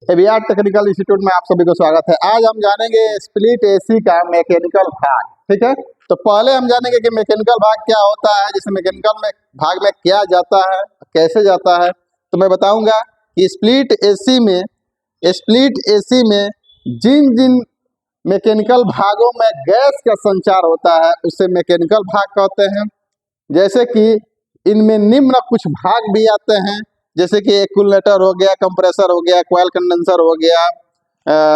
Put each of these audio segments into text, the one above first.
एबीआर technical institute में आप सभी को स्वागत है। आज हम जानेंगे स्प्लिट एसी का मैकेनिकल भाग। ठीक है, तो पहले हम जानेंगे कि मैकेनिकल भाग क्या होता है, जिसमें मैकेनिकल में भाग में क्या जाता है, कैसे जाता है। तो मैं बताऊंगा कि स्प्लिट एसी में जिन जिन मैकेनिकल भागों में गैस का संचार होता है उसे मैकेनिकल भाग कहते हैं। जैसे कि इनमें निम्न कुछ भाग भी आते हैं, जैसे कि एक्यूमुलेटर हो गया, कंप्रेसर हो गया, कॉइल कंडेंसर हो गया,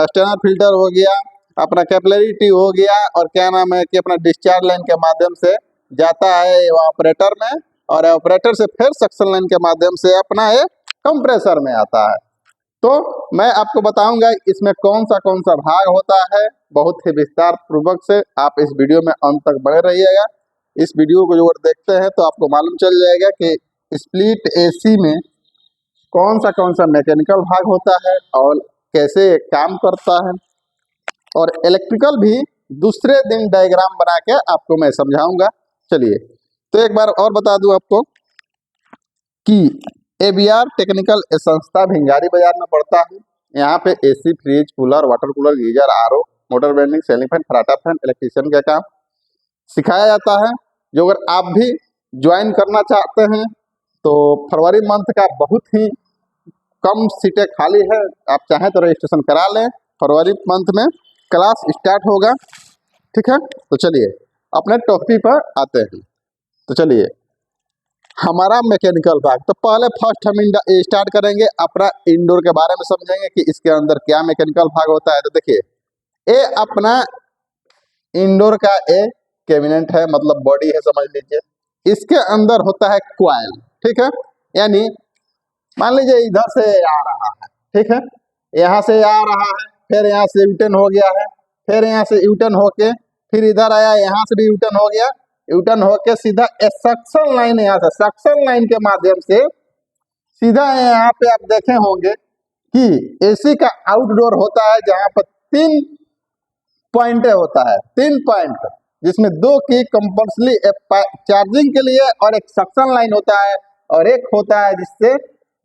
स्टेनर फिल्टर हो गया, अपना कैपिलरी ट्यूब हो गया, और क्या नाम है कि अपना डिस्चार्ज लाइन के माध्यम से जाता है ऑपरेटर में, और ऑपरेटर से फिर सक्शन लाइन के माध्यम से अपना ये कंप्रेसर में आता है। तो मैं आपको बताऊंगा इसमें कौन सा भाग होता है, बहुत ही विस्तार पूर्वक से आप इस वीडियो में अंत तक बने रहिएगा। इस वीडियो को जो देखते हैं तो आपको मालूम चल जाएगा कि स्प्लिट एसी में कौन सा मैकेनिकल भाग होता है और कैसे काम करता है, और इलेक्ट्रिकल भी दूसरे दिन डायग्राम बना के आपको मैं समझाऊंगा। चलिए, तो एक बार और बता दूं आपको कि एबीआर टेक्निकल संस्था भिंगारी बाजार में पड़ता है। यहाँ पे AC, fridge, cooler, water cooler, geyser, RO, motor winding, ceiling fan, फराटा फैन, इलेक्ट्रीशियन का काम सिखाया जाता है। जो अगर आप भी ज्वाइन करना चाहते हैं तो फरवरी मंथ का बहुत ही कम सीटें खाली है, आप चाहें तो रजिस्ट्रेशन करा लें। फरवरी मंथ में क्लास स्टार्ट होगा। ठीक है, तो चलिए अपने टॉपिक पर आते हैं। तो चलिए, हमारा मैकेनिकल भाग, तो पहले फर्स्ट हम स्टार्ट करेंगे अपना इंडोर के बारे में समझेंगे कि इसके अंदर क्या मैकेनिकल भाग होता है। तो देखिए, ये अपना इंडोर का ए कैबिनेट है, मतलब बॉडी है समझ लीजिए। इसके अंदर होता है क्वाइल। ठीक है, यानी मान लीजिए इधर से आ रहा है, ठीक है, यहाँ से आ रहा है, फिर यहाँ से यूटर्न हो गया है, फिर यहाँ से यूटर्न होके फिर इधर आया, यहाँ से भी यूटर्न हो गया, यूटर्न होके सीधा सक्शन लाइन, यहाँ से सक्शन लाइन के माध्यम से सीधा यहाँ पे आप देखे होंगे कि एसी का आउटडोर होता है, जहाँ पर 3 पॉइंट होता है, 3 पॉइंट, जिसमें 2 की कंपल्सरी चार्जिंग के लिए और एक सक्शन लाइन होता है, और एक होता है जिससे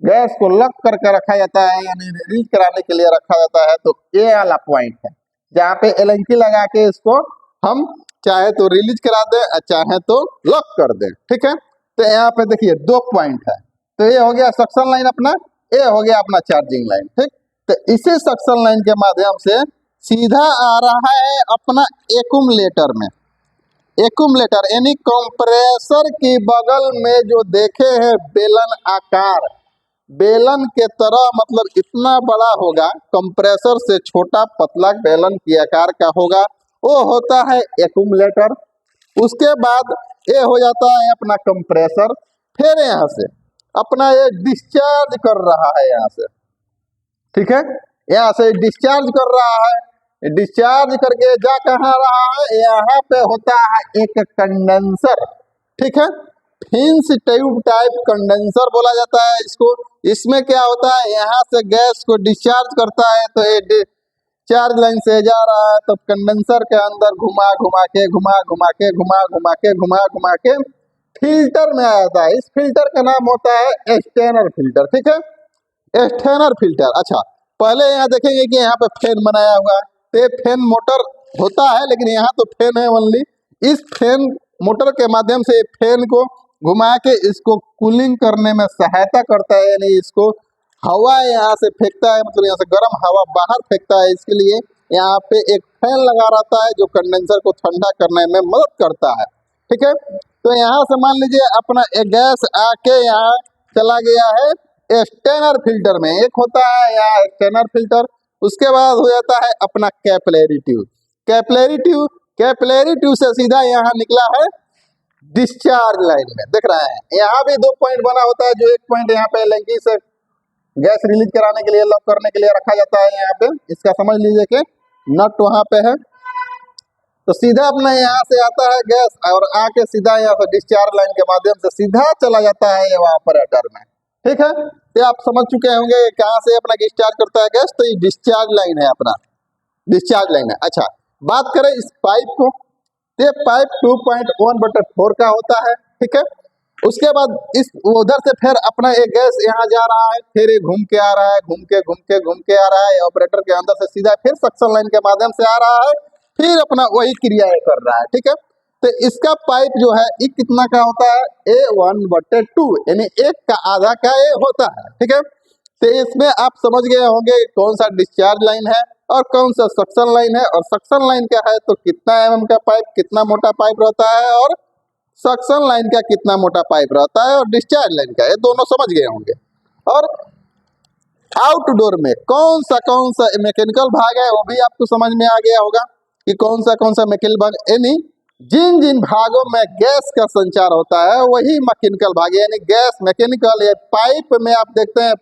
गैस को लॉक करके रखा जाता है, यानी रिलीज कराने के लिए रखा जाता है। तो ये वाला पॉइंट है जहाँ पे एलएनकी लगा के इसको हम चाहे तो रिलीज करा दें, चाहे तो लॉक कर दें। ठीक है, तो यहाँ पे देखिए 2 पॉइंट है, तो ये हो गया सक्शन लाइन अपना, ये हो गया अपना चार्जिंग लाइन। ठीक, तो इसी सक्शन लाइन के माध्यम से सीधा आ रहा है अपना एक्यूमुलेटर में। एक्यूमुलेटर यानी कंप्रेसर की बगल में जो देखे हैं बेलन आकार, बेलन के तरह, मतलब इतना बड़ा होगा, कंप्रेसर से छोटा पतला बेलन की आकार का होगा, वो होता है एक्यूमुलेटर। उसके बाद ये हो जाता है अपना कंप्रेसर। फिर यहाँ से अपना ये डिस्चार्ज कर रहा है यहाँ से, ठीक है, यहाँ से डिस्चार्ज कर रहा है, डिस्चार्ज करके जा कहाँ रहा है, यहाँ पे होता है एक कंडेंसर। ठीक है, फिन्स ट्यूब टाइप कंडेंसर बोला जाता है इसको। इसमें क्या होता है, यहाँ से गैस को डिस्चार्ज करता है, तो ये डिस्चार्ज लाइन से जा रहा है, तो कंडेंसर के अंदर घुमा घुमा के फिल्टर में आ जाता है। इस फिल्टर का नाम होता है स्टेनर फिल्टर। ठीक है, स्टेनर फिल्टर। अच्छा, पहले यहाँ देखेंगे कि यहाँ पे फैन बनाया हुआ है, तो ये फैन मोटर होता है, लेकिन यहाँ तो फैन है ओनली। इस फैन मोटर के माध्यम से फैन को घुमा के इसको कूलिंग करने में सहायता करता है, यानी इसको हवा यहाँ से फेंकता है, मतलब यहाँ से गर्म हवा बाहर फेंकता है। इसके लिए यहाँ पे एक फैन लगा रहता है जो कंडेंसर को ठंडा करने में मदद करता है। ठीक है, तो यहाँ से मान लीजिए अपना एक गैस आके यहाँ चला गया है स्टेनर फिल्टर में। एक होता है यहाँ स्टेनर फिल्टर, उसके बाद हो जाता है अपना कैपिलरी ट्यूब। कैपिलरी ट्यूब से सीधा यहाँ निकला है डिस्चार्ज लाइन में। देख रहे हैं, यहाँ भी 2 पॉइंट बना होता है, जो एक पॉइंट यहाँ पे एलएनकी से गैस रिलीज कराने के लिए, लॉक करने के लिए रखा जाता है। यहाँ पे इसका समझ लीजिए कि नट वहाँ पे है, तो सीधा अपना यहाँ से आता है गैस, और आके सीधा यहाँ से डिस्चार्ज लाइन के माध्यम से सीधा चला जाता है ये ऑपरेटर में। ठीक है, तो आप समझ चुके होंगे कहाँ से अपना डिस्चार्ज करता है गैस, तो ये डिस्चार्ज लाइन है, अपना डिस्चार्ज लाइन है। अच्छा, बात करें इस पाइप को, ये पाइप 2.1/4 का होता है। ठीक है, उसके बाद इस उधर से फिर अपना एक गैस यहाँ जा रहा है, फिर ये घूम के आ रहा है, घूम के आ रहा है, ऑपरेटर के अंदर से सीधा फिर सक्शन लाइन के माध्यम से आ रहा है, फिर अपना वही क्रियाएं कर रहा है। ठीक है, तो इसका पाइप जो है ये कितना का होता है, A1/2, यानी एक का आधा का ये होता है। ठीक है, तो इसमें आप समझ गए होंगे कौन सा डिस्चार्ज लाइन है और कौन सा सक्शन लाइन है, और सक्शन लाइन का है तो कितना mm का पाइप, कितना मोटा पाइप रहता है, और सक्शन लाइन का कितना मोटा पाइप रहता है, और डिस्चार्ज लाइन का, ये दोनों समझ गए होंगे। और आउटडोर में कौन सा मैकेनिकल भाग है वो भी आपको समझ में आ गया होगा कि कौन सा मैकेनिकल भाग, यानी जिन जिन भागों में गैस का संचार होता है वही मैकेनिकल भाग है। यानी गैस मैकेनिकल, ये पाइप में आप देखते हैं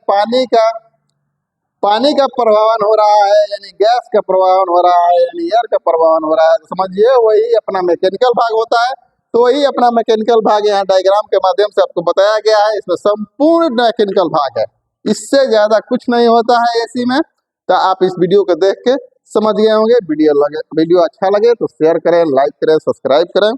पानी का प्रवाहन हो रहा है, यानी गैस का प्रवाहन हो रहा है, यानी एयर का प्रवाहन हो रहा है, तो समझिए वही अपना मैकेनिकल भाग होता है। तो वही अपना मैकेनिकल भाग यहाँ डायग्राम के माध्यम से आपको बताया गया है, इसमें संपूर्ण मैकेनिकल भाग है, इससे ज्यादा कुछ नहीं होता है एसी में। तो आप इस वीडियो को देख के समझ गए होंगे। वीडियो अच्छा लगे तो शेयर करें, लाइक करें, सब्सक्राइब करें।